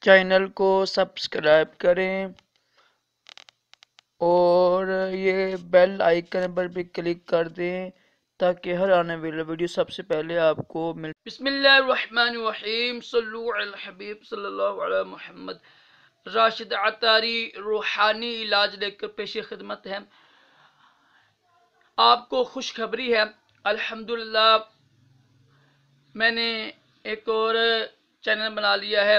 Channel کو subscribe کریں اور یہ بیل آئیکن پر بھی کلک کر دیں تاکہ ہر آنے والی ویڈیو سب سے پہلے آپ کو مل۔ بسم اللہ الرحمن الرحیم، صلو علی الحبیب صلی اللہ علیہ محمد۔ راشد عطاری روحانی علاج لے کر پیش خدمت ہے۔ آپ کو خوشخبری ہے، الحمدللہ میں نے ایک اور چینل بنا لیا ہے،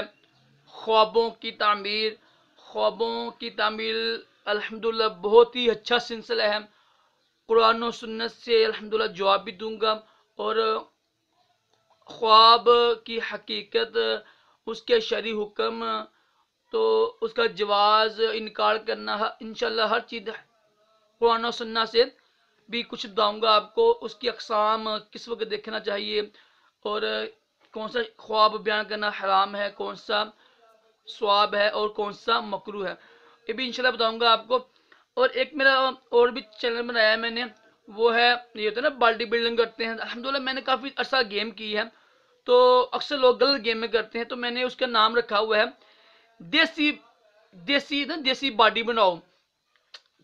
خوابوں کی تعمیر۔ خوابوں کی تعمیر الحمدللہ بہت ہی اچھا سلسلہ ہے، قرآن و سنت سے الحمدللہ جواب بھی دوں گا، اور خواب کی حقیقت، اس کے شرعی حکم، تو اس کا جواز، انکار کرنا، انشاءاللہ ہر چیز قرآن و سنت سے بھی کچھ بتاؤں گا آپ کو۔ اس کی اقسام، کس وقت دیکھنا چاہیے، اور کون سا خواب بیان کرنا حرام ہے، کون سا ثواب ہے، اور کون سا مکروہ ہے، یہ بھی انشاءاللہ بتاؤں گا آپ کو۔ اور ایک میرا اور بھی چینل بنایا ہے میں نے، وہ ہے، یہ ہوتا ہے نا باڈی بلڈنگ کرتے ہیں۔ الحمدللہ میں نے کافی عرصہ گیم کی ہے، تو اکثر لوگ غلط گیم میں کرتے ہیں، تو میں نے اس کا نام رکھا ہوا ہے دیسی باڈی بناؤ۔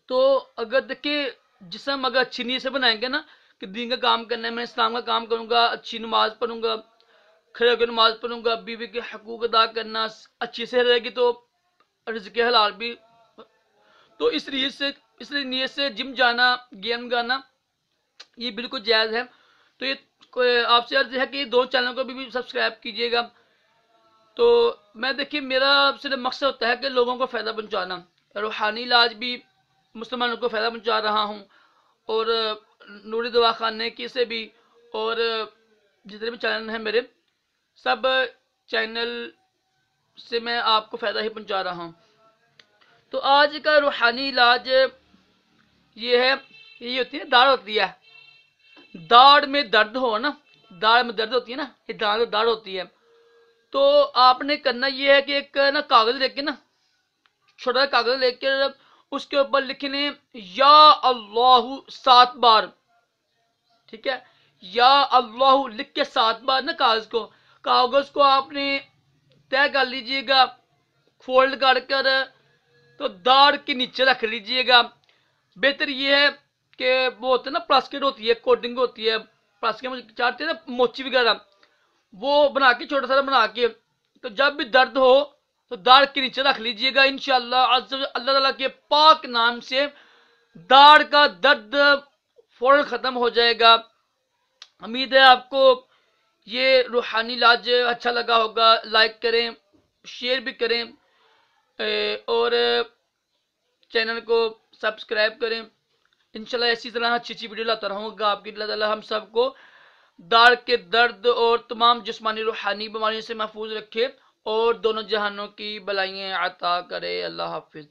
تو اگر دیکھیں جسم اگر اچھی نیت سے بنائیں گے نا کہ دین کا کام کرنا ہے، میں اسلام کا کام کروں گا، اچھی نماز پڑھوں گا، کھڑے ہو کے نماز پڑھوں گا، بیوی کے حقوق ادا کرنا، اچھی سے رہے گی تو رزق حلال بھی، تو اس نیت سے جم جانا، گیم گانا، یہ بالکل جائز ہے۔ تو یہ آپ سے عرض ہے کہ دو چینلوں کو بھی سبسکرائب کیجیے گا۔ تو میں دیکھیے میرا صرف مقصد ہوتا ہے کہ لوگوں کو فائدہ پہنچانا، روحانی علاج بھی مسلمانوں کو فائدہ پہنچا رہا ہوں، اور نوری دوا خانے کی سے بھی، اور جتنے بھی چینل ہیں میرے، سب چینل سے میں آپ کو فائدہ ہی پہنچا رہا ہوں۔ تو آج کا روحانی علاج یہ ہے، یہ ہوتی ہے داڑھ ہوتی ہے، داڑھ میں درد ہو نا، داڑھ میں درد ہوتی ہے نا، یہ داڑھ ہوتی ہے، تو آپ نے کرنا یہ ہے کہ ایک نا کاغذ لے کے نا، چھوٹا کاغذ لے کے اس کے اوپر لکھنے یا اللہ 7 بار، ٹھیک ہے، یا اللہ لکھ کے 7 بار نا کاغذ کو آپ نے طے کر لیجئے گا، فولڈ کر تو داڑھ کے نیچے رکھ لیجئے گا۔ بہتر یہ ہے کہ وہ ہوتا ہے نا پلاسکٹ ہوتی ہے، کوٹنگ ہوتی ہے، پلاسکٹ میں چاہتے ہیں نا موچی وغیرہ، وہ بنا کے چھوٹا سا بنا کے، تو جب بھی درد ہو تو داڑھ کے نیچے رکھ لیجئے گا، انشاءاللہ اللہ تعالیٰ کے پاک نام سے داڑھ کا درد فوراً ختم ہو جائے گا۔ امید ہے آپ کو یہ روحانی علاج اچھا لگا ہوگا، لائک کریں، شیئر بھی کریں، اور چینل کو سبسکرائب کریں۔ انشاءاللہ اسی طرح اچھی ویڈیو لاتا رہوں گا آپ کی۔ اللہ تعالیٰ ہم سب کو داڑھ کے درد اور تمام جسمانی روحانی بیماریوں سے محفوظ رکھے، اور دونوں جہانوں کی بلائیں عطا کرے۔ اللہ حافظ۔